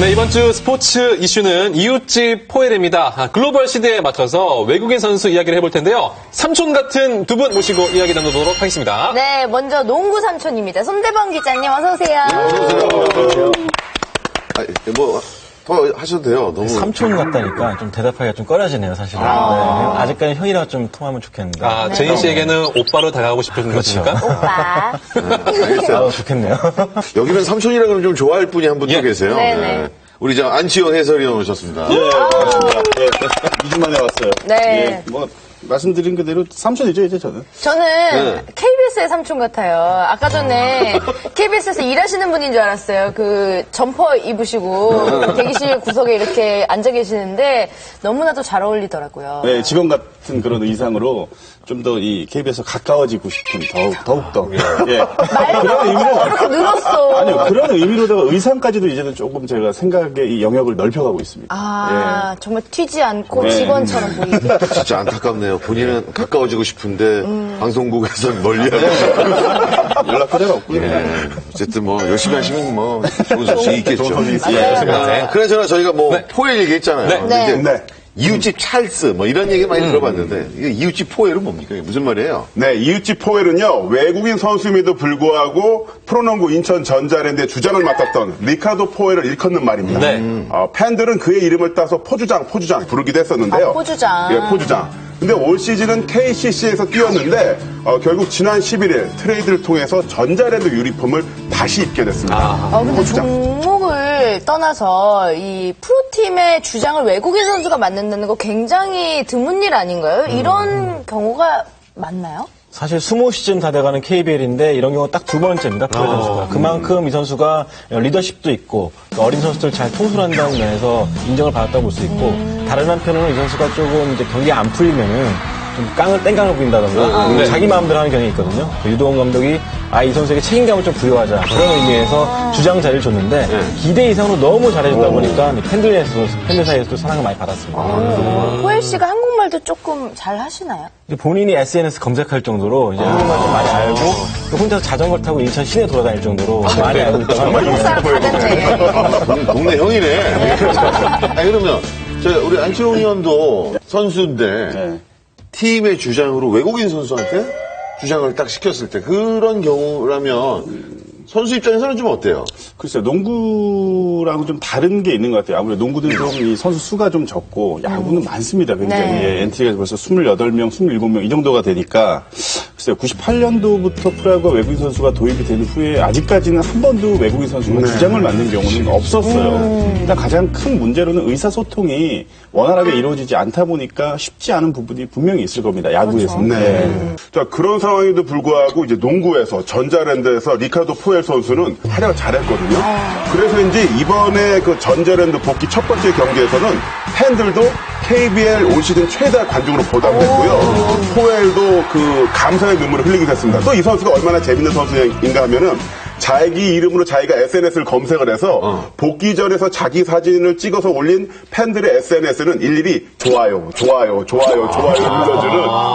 네, 이번 주 스포츠 이슈는 이웃집 포엘입니다. 글로벌 시대에 맞춰서 외국인 선수 이야기를 해볼 텐데요. 삼촌 같은 두 분 모시고 이야기 나눠보도록 하겠습니다. 네, 먼저 농구 삼촌입니다. 손대범 기자님 어서 오세요. 안녕하세요. 더 하셔도 돼요. 너무. 삼촌 같다니까 좀 대답하기가 좀 꺼려지네요, 사실은. 네, 아직까지 형이랑 좀 통하면 좋겠는데. 제인 씨에게는 오빠로 다가가고 싶은 것입니까? 오빠. 알겠어요. 좋겠네요. 여기는 삼촌이라 그러면 좀 좋아할 분이 한 분 또 계세요. 네네. 우리 안치호 해설위원 오셨습니다. 반갑습니다. 2주 만에 왔어요. 네. 말씀드린 그대로 삼촌이죠, 이제 저는. 저는 KBS의 삼촌 같아요. 아까 전에 KBS에서 일하시는 분인 줄 알았어요. 그 점퍼 입으시고 대기실 구석에 이렇게 앉아 계시는데 너무나도 잘 어울리더라고요. 네, 직원 같은 그런 의상으로 좀 더 이 KBS에 가까워지고 싶은 더욱더. 예. 말도 이렇게 늘었어. 아니요, 그런 의미로다가 의상까지도 이제는 조금 제가 생각의 이 영역을 넓혀가고 있습니다. 정말 튀지 않고 네. 직원처럼 보이게. 진짜 안타깝네요. 본인은 가까워지고 싶은데 방송국에서는 멀리하고 연락처가 없고요. 어쨌든 열심히 하시면 좋은 소식이 있겠죠. 좋은 소식이 있습니다. 그나저나 저희가 포엘 얘기했잖아요. 네. 근데 이제 네. 이웃집 찰스 이런 얘기 많이 들어봤는데 이게 이웃집 포엘은 뭡니까? 이게 무슨 말이에요? 네, 이웃집 포엘은요, 외국인 선수임에도 불구하고 프로농구 인천 전자랜드의 주장을 맡았던 리카르도 포엘을 일컫는 말입니다. 네. 팬들은 그의 이름을 따서 포주장 부르기도 했었는데요. 포주장. 예, 포주장. 근데 올 시즌은 KCC에서 뛰었는데 결국 지난 11일 트레이드를 통해서 전자랜드 유니폼을 다시 입게 됐습니다. 근데 포주장. 종목을 떠나서 이 프로팀의 주장을 외국인 선수가 맡는다는 거 굉장히 드문 일 아닌가요? 이런 경우가 많나요? 사실 20시즌 다 돼가는 KBL인데 이런 경우 딱 두 번째입니다, 포엘 선수가. 그만큼 이 선수가 리더십도 있고 어린 선수들 잘 통솔한다는 면에서 인정을 받았다고 볼 수 있고 다른 한편으로는 이 선수가 조금 이제 경기 안 풀리면은 좀 땡깡을 부린다던가 자기 마음대로 하는 경향이 있거든요. 유도원 감독이 이 선수에게 책임감을 좀 부여하자 그런 의미에서 주장 자리를 줬는데 기대 이상으로 너무 잘해줬다 보니까 팬들 사이에서도 사랑을 많이 받았습니다. 호엘 씨가 한국말도 조금 잘 하시나요? 본인이 SNS 검색할 정도로 이제 한국말 좀 많이 알고 또 혼자서 자전거 타고 인천 시내 돌아다닐 정도로 많이 알고 있다고 합니다. 한국 사람 다 됐네. 동네 형이네. 그러면 우리 안치홍 의원도 선수인데 팀의 주장으로 외국인 선수한테 주장을 딱 시켰을 때 그런 경우라면 선수 입장에서는 좀 어때요? 글쎄요, 농구랑은 좀 다른 게 있는 것 같아요. 아무래도 농구는 좀 이 선수 수가 좀 적고, 야구는 많습니다, 굉장히. 네. 엔트리가 벌써 28명, 27명 이 정도가 되니까, 글쎄요, 98년도부터 프로야구가 외국인 선수가 도입이 된 후에 아직까지는 한 번도 외국인 선수가 주장을 맡는 경우는 없었어요. 일단 가장 큰 문제로는 의사소통이 원활하게 이루어지지 않다 보니까 쉽지 않은 부분이 분명히 있을 겁니다, 야구에서는. 네. 자, 그런 상황에도 불구하고 이제 농구에서 전자랜드에서 리카르도 포엘 선수는 활약을 잘했거든요. 그래서인지 이번에 그 전자랜드 복귀 첫 번째 경기에서는 팬들도 KBL 올 시즌 최다 관중으로 보답했고요. 포엘도 그 감사의 눈물을 흘리기도 했습니다. 또 이 선수가 얼마나 재밌는 선수인가 하면은 자기 이름으로 자기가 SNS를 검색을 해서 복귀전에서 자기 사진을 찍어서 올린 팬들의 SNS는 일일이 좋아요 눌러주는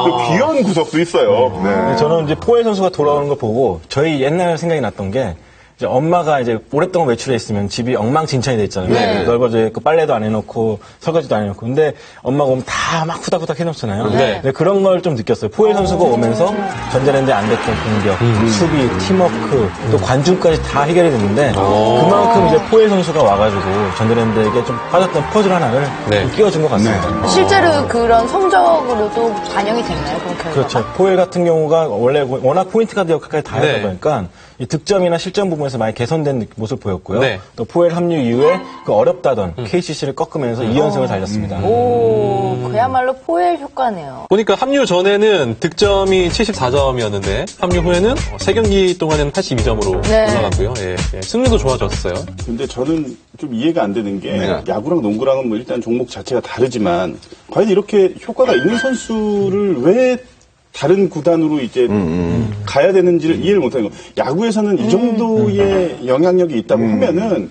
그 귀여운 구석도 있어요. 네. 저는 이제 포엘 선수가 돌아오는 걸 보고 저희 옛날 생각이 났던 게 이제 엄마가 이제 오랫동안 외출해 있으면 집이 엉망진창이 돼 있잖아요. 네. 넓어져 있고 빨래도 안 해놓고 설거지도 안 해놓고. 근데 엄마가 오면 다 막 후닥후닥 해놓잖아요. 네. 근데 그런 걸 좀 느꼈어요. 포엘 선수가 오면서 전자랜드에 안 됐던 공격, 수비, 팀워크, 또 관중까지 다 해결이 됐는데 그만큼 이제 포엘 선수가 와가지고 전자랜드에게 좀 빠졌던 퍼즐 하나를 좀 끼워준 것 같습니다. 실제로 그런 성적으로도 반영이 됐나요? 그런 결과가? 그렇죠. 포엘 같은 경우가 원래 워낙 포인트 가드 역할까지 다 하다 보니까 이 득점이나 실점 부분에서 많이 개선된 모습을 보였고요. 네. 또 포엘 합류 이후에 그 어렵다던 KCC를 꺾으면서 2연승을 달렸습니다. 그야말로 포엘 효과네요. 보니까 합류 전에는 득점이 74점이었는데 합류 후에는 3경기 동안에는 82점으로 올라갔고요. 승리도 좋아졌어요. 근데 저는 좀 이해가 안 되는 게 야구랑 농구랑은 일단 종목 자체가 다르지만 과연 이렇게 효과가 있는 선수를 왜 다른 구단으로 이제 가야 되는지를 이해를 못하는 거. 야구에서는 이 정도의 영향력이 있다고 하면은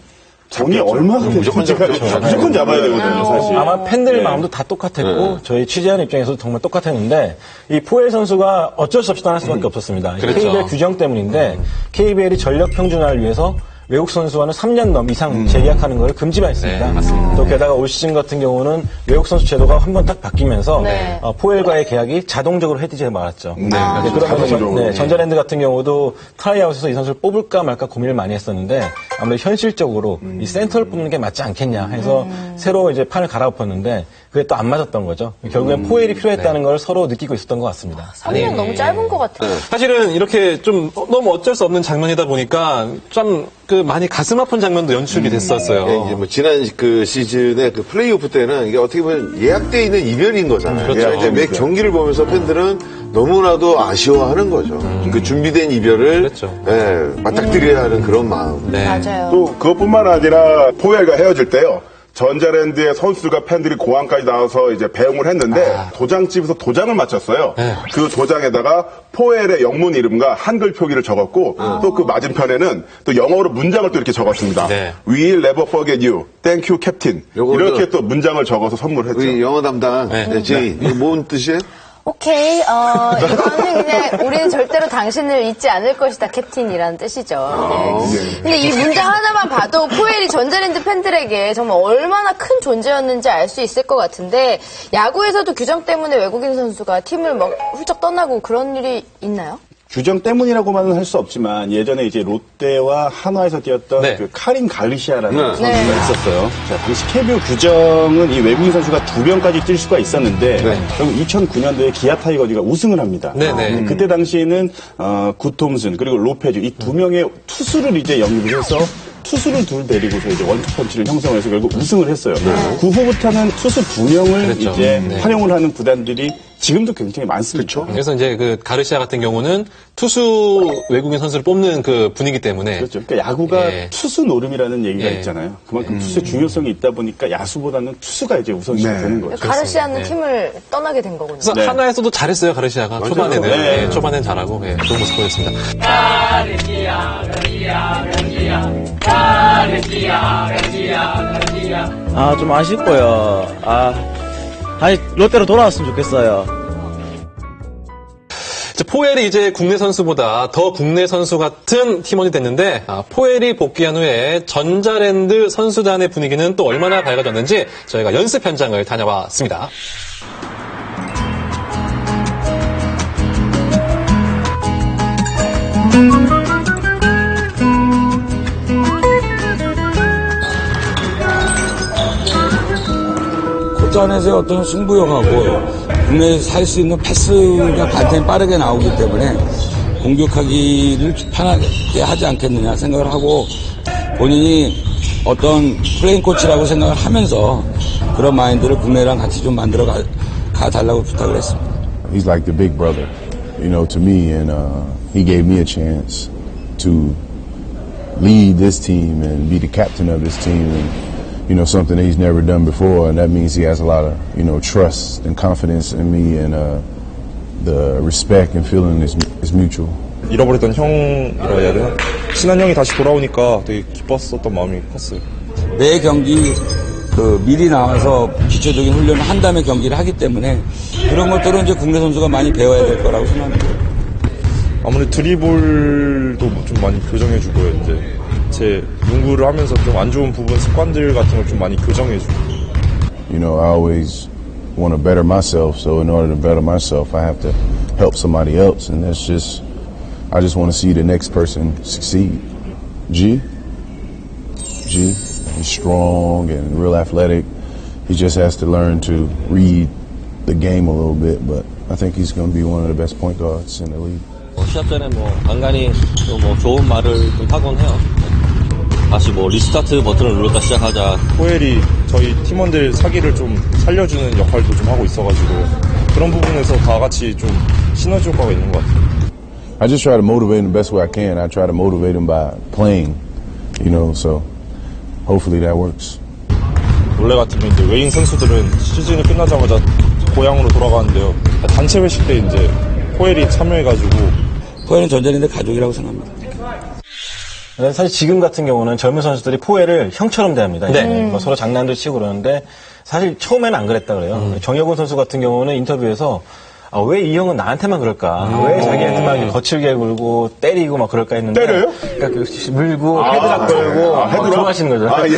돈이 얼마가 되는지가 무조건 잡아야 되거든요, 사실. 아마 팬들 마음도 다 똑같았고 저희 취재하는 입장에서도 정말 똑같았는데 이 포엘 선수가 어쩔 수 없이 떠날 수밖에 없었습니다. 그렇죠. KBL 규정 때문인데 KBL이 전력 평준화를 위해서 외국 선수와는 3년 이상 재계약하는 걸 금지만 했습니다. 네, 맞습니다. 또 게다가 올 시즌 같은 경우는 외국 선수 제도가 한 번 딱 바뀌면서 네. 포엘과의 계약이 자동적으로 헤디제가 말았죠. 자동적으로. 그러면 전자랜드 같은 경우도 트라이아웃에서 이 선수를 뽑을까 말까 고민을 많이 했었는데 아무래도 현실적으로 이 센터를 뽑는 게 맞지 않겠냐 해서 새로 이제 판을 갈아엎었는데 그게 또 안 맞았던 거죠. 결국엔 포엘이 필요했다는 걸 서로 느끼고 있었던 것 같습니다. 3년 너무 짧은 것 같아요. 사실은 이렇게 좀 너무 어쩔 수 없는 장면이다 보니까 좀 그 많이 가슴 아픈 장면도 연출이 됐었어요. 네, 이제 뭐 지난 그 시즌의 그 플레이오프 때는 이게 어떻게 보면 예약돼 있는 이별인 거잖아요. 그렇죠. 이제 매 경기를 보면서 팬들은 너무나도 아쉬워하는 거죠. 그 준비된 이별을 그렇죠. 예, 맞닥뜨려야 하는 그런 마음. 네. 맞아요. 또 그것뿐만 아니라 포엘과 헤어질 때요. 전자랜드의 선수들과 팬들이 공항까지 나와서 이제 배웅을 했는데 도장집에서 도장을 맞췄어요. 네. 그 도장에다가 포엘의 영문 이름과 한글 표기를 적었고 또 그 맞은편에는 또 영어로 문장을 또 이렇게 적었습니다. 네. We'll never forget you. Thank you, Captain. 요거는 이렇게 또 문장을 적어서 선물했죠. 우리 영어 담당 제인 이거 뭔 뜻이에요? 오케이, 이거는 그냥 우리는 절대로 당신을 잊지 않을 것이다, 캡틴이라는 뜻이죠. 네. 근데 이 문장 하나만 봐도 포엘이 전자랜드 팬들에게 정말 얼마나 큰 존재였는지 알 수 있을 것 같은데 야구에서도 규정 때문에 외국인 선수가 팀을 막 훌쩍 떠나고 그런 일이 있나요? 규정 때문이라고만은 할 수 없지만 예전에 이제 롯데와 한화에서 뛰었던 네. 그 카린 갈리시아라는 네. 선수가 네. 있었어요. 자, 당시 KBO 규정은 이 외국인 선수가 2명까지 뛸 수가 있었는데 결국 2009년도에 기아 타이거즈가 우승을 합니다. 네네. 그때 당시에는 굿톰슨 그리고 로페즈 이 2명의 투수를 이제 영입을 해서 투수를 둘 데리고서 이제 원투펀치를 형성해서 결국 우승을 했어요. 그 후부터는 투수 2명을 그랬죠. 이제 네. 활용을 하는 구단들이 지금도 굉장히 많습니다. 그래서 이제 그 가르시아 같은 경우는 투수 외국인 선수를 뽑는 그 분위기 때문에 그렇죠. 그러니까 야구가 예. 투수 노름이라는 얘기가 예. 있잖아요. 그만큼 투수의 중요성이 있다 보니까 야수보다는 투수가 이제 우선시가 되는 거죠. 가르시아는 네. 팀을 떠나게 된 거군요. 그래서 네. 하나에서도 잘했어요, 가르시아가. 초반에는. 네. 예, 초반엔 잘하고, 예, 좋은 모습 보였습니다. 아, 좀 아쉽고요. 아니, 롯데로 돌아왔으면 좋겠어요. 포엘이 이제 국내 선수보다 더 국내 선수 같은 팀원이 됐는데, 포엘이 복귀한 후에 전자랜드 선수단의 분위기는 또 얼마나 밝아졌는지 저희가 연습 현장을 다녀왔습니다. 코트 안에서의 어떤 승부욕하고 국내에서 살 수 있는 패스가 반템 빠르게 나오기 때문에 공격하기를 편하게 하지 않겠느냐 생각을 하고 본인이 어떤 플레잉 코치라고 생각을 하면서 그런 마인드를 국내랑 같이 좀 만들어 가 달라고 부탁을 했습니다. He's like the big brother, you know, to me, and he gave me a chance to lead this team and be the captain of this team, and you know, something that he's never done before, and that means he has a lot of, you know, trust and confidence in me, and the respect and feeling is mutual. 잃어버렸던 형이라 해야 되나? 친한 형이 다시 돌아오니까 되게 기뻤었던 마음이 컸어요. 매 경기 미리 나와서 기초적인 훈련을 한 다음에 경기를 하기 때문에 그런 것들은 이제 국내 선수가 많이 배워야 될 거라고 생각합니다. 아무래도 드리블도 좀 많이 교정해주고요. 이제 제 농구를 하면서 좀 안 좋은 부분 습관들 같은 걸 좀 많이 교정해주고. You know, I always want to better myself, so in order to better myself, I have to help somebody else, and I just want to see the next person succeed. G, he's strong and real athletic. He just has to learn to read the game a little bit, but I think he's going to be one of the best point guards in the league. 시합 전에 간간히 또 좋은 말을 좀 하곤 해요. 다시 리스타트 버튼을 눌렀다 시작하자. 포엘이 저희 팀원들 사기를 좀 살려주는 역할도 좀 하고 있어가지고 그런 부분에서 다 같이 좀 시너지 효과가 있는 것 같아요. I just try to motivate him the best way I can. I try to motivate him by playing, you know, so hopefully that works. 원래 같으면 이제 외인 선수들은 시즌이 끝나자마자 고향으로 돌아가는데요. 단체 회식 때 이제 포엘이 참여해가지고 포엘은 전자랜드 가족이라고 생각합니다. 사실 지금 같은 경우는 젊은 선수들이 포엘을 형처럼 대합니다. 네. 서로 장난도 치고 그러는데 사실 처음에는 안 그랬다 그래요. 정혁훈 선수 같은 경우는 인터뷰에서 왜 이 형은 나한테만 그럴까? 왜 자기한테만 이렇게 거칠게 굴고 때리고 막 그럴까 했는데. 때려요? 그러니까 물고 헤드락 걸고 좋아하시는 거죠. 예.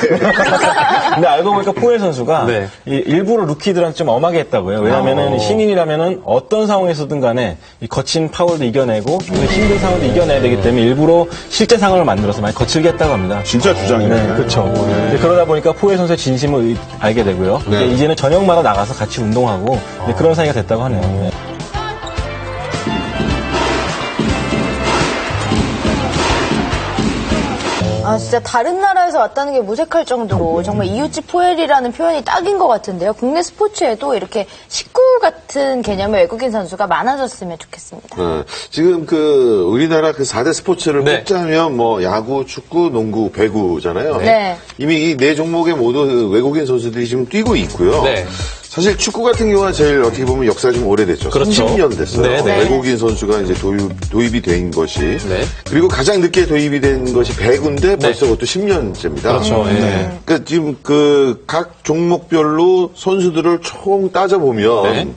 근데 알고 보니까 포엘 선수가 네. 일부러 루키들한테 좀 엄하게 했다고요. 왜냐면은 신인이라면은 어떤 상황에서든 간에 이 거친 파울도 이겨내고 힘든 상황도 이겨내야 되기 때문에 일부러 실제 상황을 만들어서 많이 거칠게 했다고 합니다. 진짜 주장이네. 네, 그렇죠. 그러다 보니까 포엘 선수의 진심을 알게 되고요. 네. 이제는 저녁마다 나가서 같이 운동하고 이제 그런 사이가 됐다고 하네요. 네. 아, 진짜 다른 나라에서 왔다는 게 무색할 정도로 정말 이웃집 포엘이라는 표현이 딱인 것 같은데요. 국내 스포츠에도 이렇게 식구 같은 개념의 외국인 선수가 많아졌으면 좋겠습니다. 지금 우리나라 4대 스포츠를 꼽자면 뭐 야구, 축구, 농구, 배구잖아요. 네. 이미 이 4종목에 모두 외국인 선수들이 지금 뛰고 있고요. 네. 사실 축구 같은 경우는 제일 어떻게 보면 역사가 좀 오래됐죠. 그렇죠. 30년 됐어요. 네, 네. 외국인 선수가 이제 도입이 된 것이. 네. 그리고 가장 늦게 도입이 된 것이 배구인데 벌써 그것도 10년째입니다. 그렇죠. 네. 그러니까 지금 각 종목별로 선수들을 총 따져보면 네.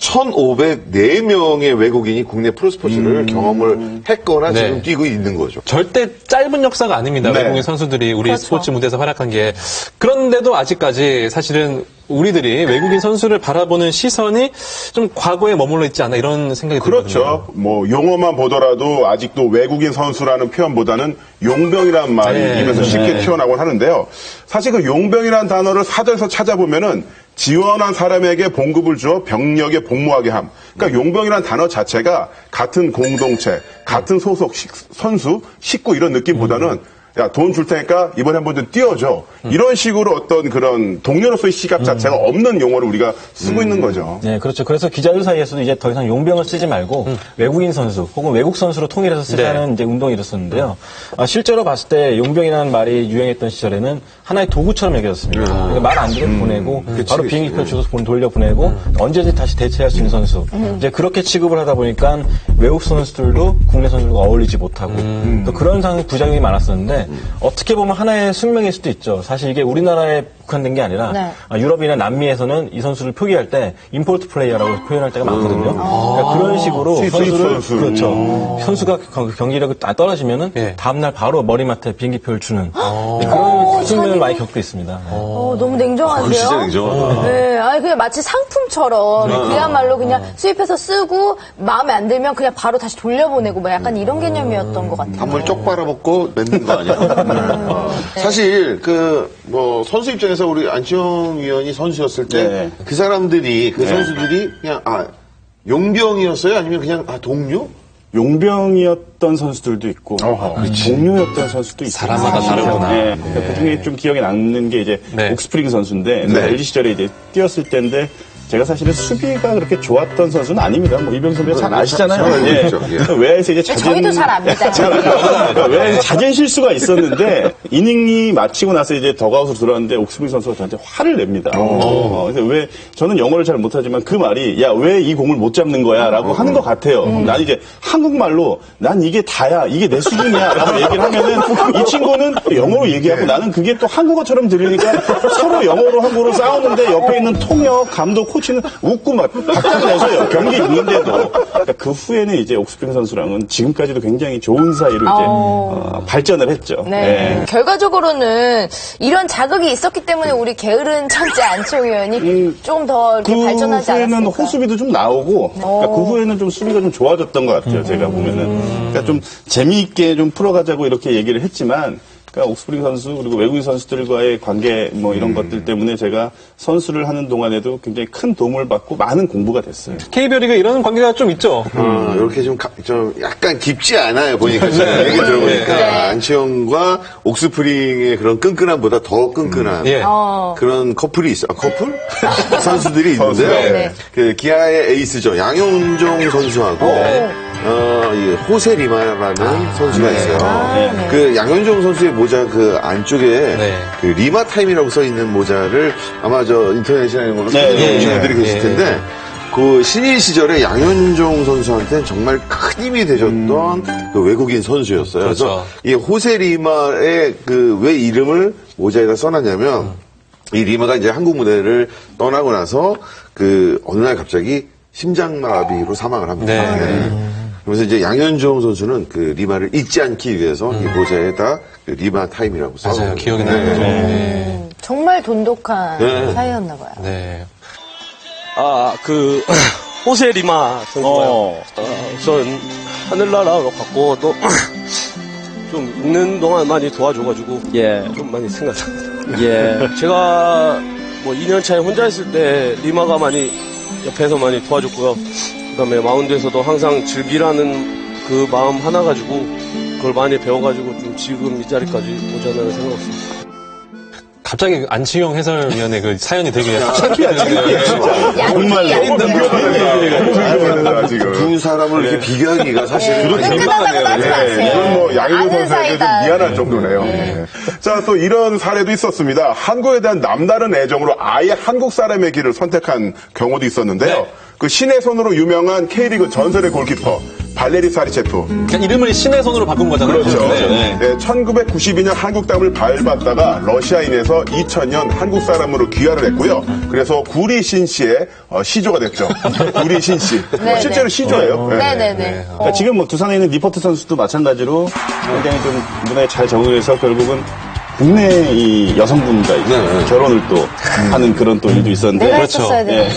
1,504명의 외국인이 국내 프로스포츠를 경험을 했거나 네. 지금 뛰고 있는 거죠. 절대 짧은 역사가 아닙니다. 네. 외국인 선수들이 우리 그렇죠. 스포츠 무대에서 활약한 게. 그런데도 아직까지 사실은 우리들이 외국인 선수를 바라보는 시선이 좀 과거에 머물러 있지 않나 이런 생각이 들거든요. 그렇죠. 뭐 용어만 보더라도 아직도 외국인 선수라는 표현보다는 용병이라는 말이 네. 입에서 쉽게 튀어나오곤 하는데요. 사실 그 용병이라는 단어를 사전에서 찾아보면은 지원한 사람에게 봉급을 주어 병력에 복무하게 함. 그러니까 용병이라는 단어 자체가 같은 공동체, 같은 소속 선수, 식구 이런 느낌보다는 야, 돈 줄 테니까 이번에 한번 좀 띄워줘. 이런 식으로 어떤 그런 동료로서의 시각 자체가 없는 용어를 우리가 쓰고 있는 거죠. 네, 그렇죠. 그래서 기자들 사이에서도 이제 더 이상 용병을 쓰지 말고 외국인 선수 혹은 외국 선수로 통일해서 쓰자는 이제 운동이 일었었는데요. 실제로 봤을 때 용병이라는 말이 유행했던 시절에는 하나의 도구처럼 여겨졌습니다. 그러니까 말 안 들으면 보내고 바로 비행기 표 주고 돌려 보내고 언제든지 다시 대체할 수 있는 선수. 이제 그렇게 취급을 하다 보니까 외국 선수들도 국내 선수들과 어울리지 못하고 또 그런 부작용이 많았었는데 어떻게 보면 하나의 숙명일 수도 있죠. 사실 이게 우리나라에 국한된 게 아니라 네. 유럽이나 남미에서는 이 선수를 표기할 때 임포트 플레이어라고 표현할 때가 많거든요. 그러니까 그런 식으로 선수를 선수. 그렇죠. 선수가 경기력이 떨어지면은 예. 다음날 바로 머리맡에 비행기표를 주는 그런 숙명을 많이 겪고 있습니다. 네. 너무 냉정한데요? 진짜 냉정하다. 네, 아니 그냥 마치 상품처럼 그야말로 그냥 수입해서 쓰고 마음에 안 들면 그냥 바로 다시 돌려보내고 뭐 약간 이런 개념이었던 것 같아요. 한물 쪽 빨아먹고 맺는 거 아니야? 사실 선수 입장에서 우리 안치홍 위원이 선수였을 때 네. 그 사람들이 선수들이 그냥 용병이었어요? 아니면 그냥 동료? 용병이었던 선수들도 있고 동료였던 선수도 있어요. 사람마다 다르구나. 네. 그 중에 좀 기억에 남는 게 이제 네. 옥스프링 선수인데 네. LG 시절에 이제 뛰었을 때인데 제가 사실은 수비가 그렇게 좋았던 선수는 아닙니다. 뭐 이병 선배 잘 아시잖아요. 잘 알고 예. 있죠. 예. 외야에서 이제 자진 저희도 잘 압니다. 외야에서 자진 실수가 있었는데 이닝이 마치고 나서 이제 덕아웃으로 들어왔는데 옥스프링 선수가 저한테 화를 냅니다. 그래서 왜 저는 영어를 잘 못하지만 그 말이 야, 왜 이 공을 못 잡는 거야라고 하는 것 같아요. 난 이제 한국말로 난 이게 다야, 이게 내 수준이야라고 얘기를 하면은 이 친구는 영어로 얘기하고 나는 그게 또 한국어처럼 들리니까 서로 영어로 한국어로 싸우는데 옆에 있는 통역, 감독, 코치는 웃고 막 박장 내서요. 경기 있는데도. 그러니까 그 후에는 이제 옥스프링 선수랑은 지금까지도 굉장히 좋은 사이로 이제 발전을 했죠. 네. 결과적으로는 이런 자극이 있었기 때문에 우리 게으른 천재 안치홍 의원이 좀 더 이렇게 그 발전하지 후에는 않았을까. 호수비도 좀 나오고, 그러니까 그 후에는 좀 수비가 좀 좋아졌던 것 같아요. 제가 보면은. 그러니까 좀 재미있게 좀 풀어가자고 이렇게 얘기를 했지만, 그러니까 옥스프링 선수 그리고 외국인 선수들과의 관계 뭐 이런 것들 때문에 제가 선수를 하는 동안에도 굉장히 큰 도움을 받고 많은 공부가 됐어요. KBO 리그 이런 관계가 좀 있죠. 이렇게 좀 약간 깊지 않아요, 보니까. 지금 얘기 들어보니까. 안치홍과 옥스프링의 그런 끈끈함보다 더 끈끈한 예. 그런 커플이 있어요. 커플? 선수들이 있는데요. 네. 그 기아의 에이스죠. 양용종 선수하고 이 호세 리마라는 선수가 있어요. 그 양현종 선수의 모자 그 안쪽에 그 리마 타임이라고 써 있는 모자를 아마 저 인터넷이나 이런 걸로 보신 분들이 계실 텐데 그 신인 시절에 양현종 선수한테는 정말 큰 힘이 되셨던 그 외국인 선수였어요. 그래서 이 호세 리마의 그 왜 이름을 모자에다 써놨냐면 이 리마가 이제 한국 무대를 떠나고 나서 그 어느 날 갑자기 심장마비로 사망을 합니다. 네. 그래서 이제 양현종 선수는 그 리마를 잊지 않기 위해서 이 모자에다 그 리마 타임이라고 써요. 맞아요. 기억이 나요. 네. 정말 돈독한 네. 사이였나 봐요. 네. 호세 리마 선수가요. 우선 하늘나라로 갔고 또 좀 있는 동안 많이 도와줘가지고 좀 많이 생각납니다. 제가 뭐 2년 차에 혼자 있을 때 리마가 많이 옆에서 많이 도와줬고요. 그다음에 마운드에서도 항상 즐기라는 그 마음 하나 가지고 그걸 많이 배워가지고 좀 지금 이 자리까지 오자는 생각했습니다. 갑자기 안치용 해설위원의 그 사연이 되게 창피해요. 정말 두 사람을 이렇게 비교하기가 사실 민망하네요. 이건 뭐 양희종 아는 선수에게 좀 사이다. 미안할 정도네요. 네. 자, 또 이런 사례도 있었습니다. 한국에 대한 남다른 애정으로 아예 한국 사람의 길을 선택한 경우도 있었는데요. 네. 그 신의 손으로 유명한 K리그 전설의 골키퍼 발레리 사리체프. 그러니까 이름을 신의 손으로 바꾼 거잖아요. 그렇죠. 네. 네, 1992년 한국 땅을 밟았다가 러시아인에서 2000년 한국 사람으로 귀화를 했고요. 그래서 구리 신씨의 시조가 됐죠. 구리 신씨. 네, 실제로 네. 시조예요. 네네네. 그러니까 지금 뭐 두산에 있는 니포트 선수도 마찬가지로 굉장히 좀 문화에 잘 적응해서 결국은 국내 이 여성분과 이제 결혼을 또 하는 그런 또 일도 있었는데. 내가 했었어야 돼.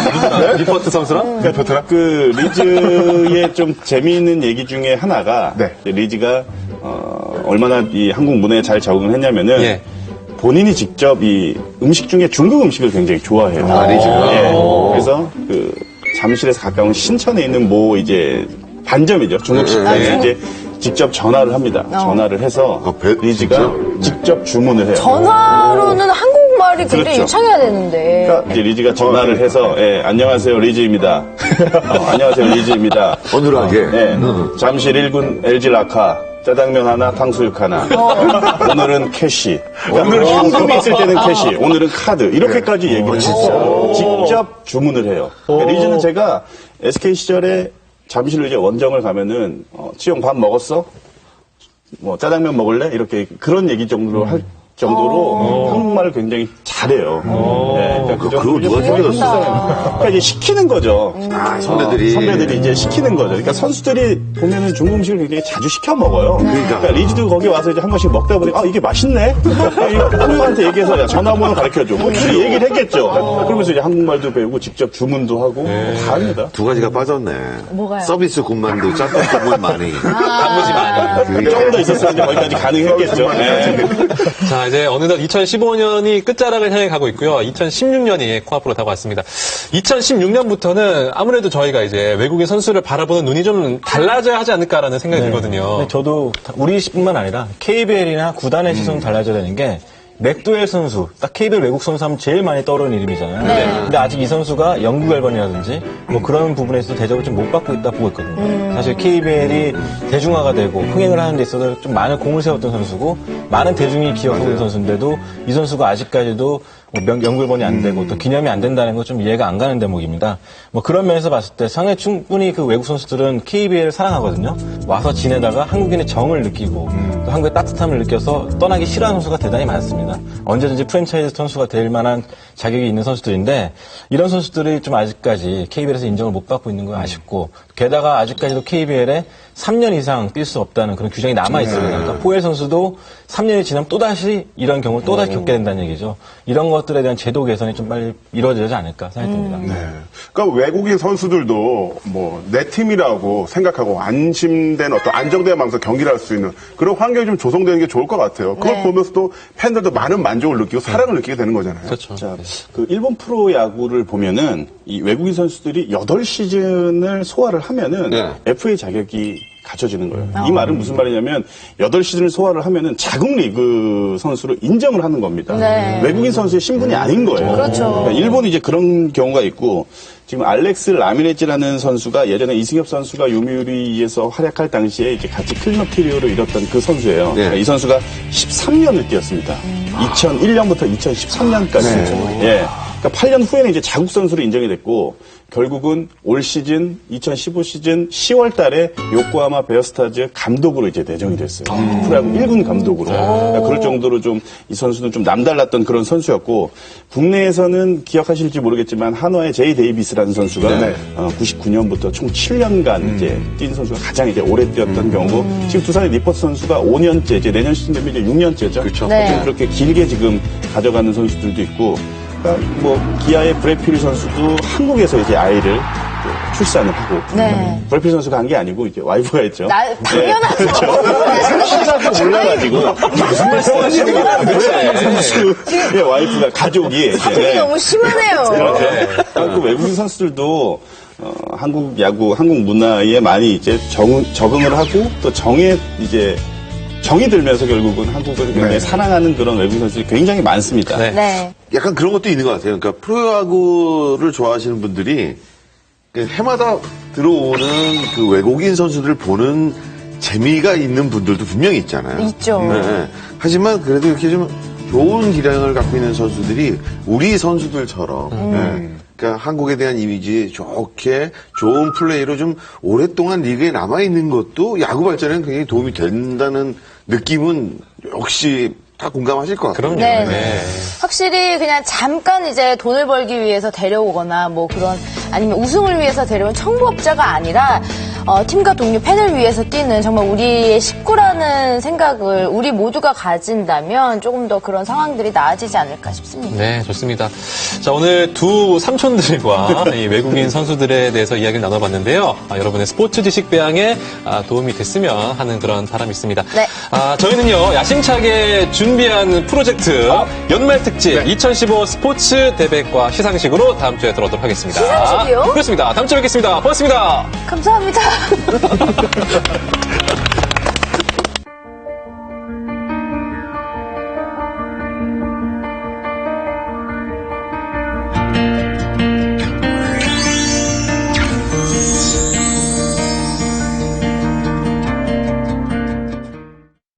리포트 선수랑? 그 리즈의 좀 재미있는 얘기 중에 하나가 이제 리즈가 얼마나 이 한국 문화에 잘 적응을 했냐면은 예. 본인이 직접 이 음식 중에 중국 음식을 굉장히 좋아해요. 리즈가? 예. 그래서 그 잠실에서 가까운 신천에 있는 뭐 이제 반점이죠. 중국 식당에 이제 직접 전화를 합니다. 전화를 해서 리즈가 직접 주문을 해요. 전화로는 한국말이 굉장히 그렇죠. 유창해야 되는데. 그러니까 이제 리즈가 전화를 해서 안녕하세요 리즈입니다. 안녕하세요 리즈입니다. 어눌하게. 잠실 1군 LG 라카 짜장면 하나 탕수육 하나. 오늘은 캐시. 오늘은 현금이 있을 때는 캐시. 오늘은 카드. 이렇게까지 얘기를 해서 직접 주문을 해요. 그러니까 리즈는 제가 SK 시절에 잠실로 이제 원정을 가면은 치용 밥 먹었어? 뭐 짜장면 먹을래? 이렇게 그런 얘기 정도로 할 정도로 한국말을 굉장히 잘해요. 네, 그러니까 그 정도로 그거 누가 챙겨줬어? 그러니까 이제 시키는 거죠. 선배들이 이제 시키는 거죠. 그러니까 선수들이 보면은 중국 음식을 굉장히 자주 시켜 먹어요. 그러니까 리즈도 거기 와서 이제 한 번씩 먹다 보니 이게 맛있네. 한국한테 얘기해서 야, 전화번호 가르쳐줘. 뭐 미리 얘기를 했겠죠. 그러면서 이제 한국말도 배우고 직접 주문도 하고 다 합니다. 두 가지가 빠졌네. 뭐가요? 서비스 군만두, 짬뽕 국물 많이. 단무지 많이. 조금 더 있었으면 이제 거기까지 가능했겠죠. 네. 자, 이제 어느덧 2015년이 끝자락을 향해 가고 있고요. 2016년이 코앞으로 다가왔습니다. 2016년부터는 아무래도 저희가 이제 외국인 선수를 바라보는 눈이 좀 달라져야 하지 않을까라는 생각이 들거든요. 근데 저도 우리뿐만 아니라 KBL이나 구단의 시선이 달라져야 되는 게 맥도웰 선수, 딱 KBL 외국 선수 하면 제일 많이 떠오르는 이름이잖아요. 근데 아직 이 선수가 영국 앨범이라든지 뭐 그런 부분에서 대접을 좀 못 받고 있다 보고 있거든요. 사실 KBL이 대중화가 되고 흥행을 하는 데 있어서 좀 많은 공을 세웠던 선수고 많은 대중이 기억하고 있는 선수인데도 이 선수가 아직까지도 영국 앨범이 안 되고 또 기념이 안 된다는 건 좀 이해가 안 가는 대목입니다. 뭐 그런 면에서 봤을 때 상당히 충분히 그 외국 선수들은 KBL을 사랑하거든요. 와서 지내다가 한국인의 정을 느끼고 또 한국의 따뜻함을 느껴서 떠나기 싫어하는 선수가 대단히 많습니다. 언제든지 프랜차이즈 선수가 될 만한 자격이 있는 선수들인데 이런 선수들이 좀 아직까지 KBL에서 인정을 못 받고 있는 건 아쉽고 게다가 아직까지도 KBL에 3년 이상 뛸 수 없다는 그런 규정이 남아 있습니다. 그러니까 포엘 선수도 3년이 지나면 또다시 이런 경우를 또다시 겪게 된다는 얘기죠. 이런 것들에 대한 제도 개선이 좀 빨리 이루어지지 않을까 생각이 듭니다. 네. 그러니까 외국인 선수들도 뭐 내 팀이라고 생각하고 안심된 어떤 안정된 마음에서 경기를 할 수 있는 그런 환경이 좀 조성되는 게 좋을 것 같아요. 그걸 보면서도 팬들도 많은 만족을 느끼고 사랑을 느끼게 되는 거잖아요. 그렇죠. 자, 그 일본 프로 야구를 보면은 이 외국인 선수들이 8시즌을 소화를 하면은 FA 자격이 갖춰지는 거예요. 이 말은 무슨 말이냐면 8시즌을 소화를 하면은 자국 리그 선수로 인정을 하는 겁니다. 외국인 선수의 신분이 아닌 거예요. 그렇죠. 그러니까 일본은 이제 그런 경우가 있고 지금 알렉스 라미레지라는 선수가 예전에 이승엽 선수가 요미우리에서 활약할 당시에 이제 같이 클럽 트리오를 이뤘던 그 선수예요. 그러니까 이 선수가 13년을 뛰었습니다. 2001년부터 2013년까지. 예. 그러니까 8년 후에는 이제 자국 선수로 인정이 됐고 결국은 올 시즌 2015 시즌 10월 달에 요코하마 베어스타즈 감독으로 이제 내정이 됐어요. 프로야구 1군 감독으로. 그러니까 그럴 정도로 좀 이 선수는 좀 남달랐던 그런 선수였고 국내에서는 기억하실지 모르겠지만 한화의 제이 데이비스라는 선수가 99년부터 총 7년간 이제 뛴 선수가 가장 이제 오래 뛰었던 경우고 지금 두산의 니퍼스 선수가 5년째 이제 내년 시즌 되면 이제 6년째죠. 그렇죠. 네. 그렇게 길게 지금 가져가는 선수들도 있고 그러니까 뭐 기아의 브래필 선수도 한국에서 이제 아이를 출산을 하고 네. 브래필 선수가 한 게 아니고 이제 와이프가 했죠. 당연하죠. 시작도 몰라가지고 무슨 말씀하시는 거예요? 선수의 와이프가 가족이 사투리 너무 심하네요. 그 외국인 선수들도 한국 야구, 한국 문화에 많이 이제 적응을 하고 또 정이 들면서 결국은 한국을 굉장히 사랑하는 그런 외국인 선수들이 굉장히 많습니다. 네. 약간 그런 것도 있는 것 같아요. 그러니까 프로야구를 좋아하시는 분들이 해마다 들어오는 그 외국인 선수들을 보는 재미가 있는 분들도 분명히 있잖아요. 있죠. 네. 하지만 그래도 이렇게 좀 좋은 기량을 갖고 있는 선수들이 우리 선수들처럼 그러니까 한국에 대한 이미지 좋게 좋은 플레이로 좀 오랫동안 리그에 남아있는 것도 야구 발전에는 굉장히 도움이 된다는 느낌은 역시 다 공감하실 것 같아요. 그럼요. 네. 네. 확실히 그냥 잠깐 이제 돈을 벌기 위해서 데려오거나 뭐 그런 아니면 우승을 위해서 데려온 청부업자가 아니라 팀과 동료 팬을 위해서 뛰는 정말 우리의 식구라는 생각을 우리 모두가 가진다면 조금 더 그런 상황들이 나아지지 않을까 싶습니다. 네, 좋습니다. 자, 오늘 두 삼촌들과 이 외국인 선수들에 대해서 이야기를 나눠봤는데요. 여러분의 스포츠 지식 배양에 도움이 됐으면 하는 그런 바람이 있습니다. 네. 저희는요, 야심차게 준비한 프로젝트 연말 특집 2015 스포츠 대백과 시상식으로 다음 주에 돌아오도록 하겠습니다. 시상식이요? 그렇습니다. 다음 주에 뵙겠습니다. 고맙습니다. 감사합니다.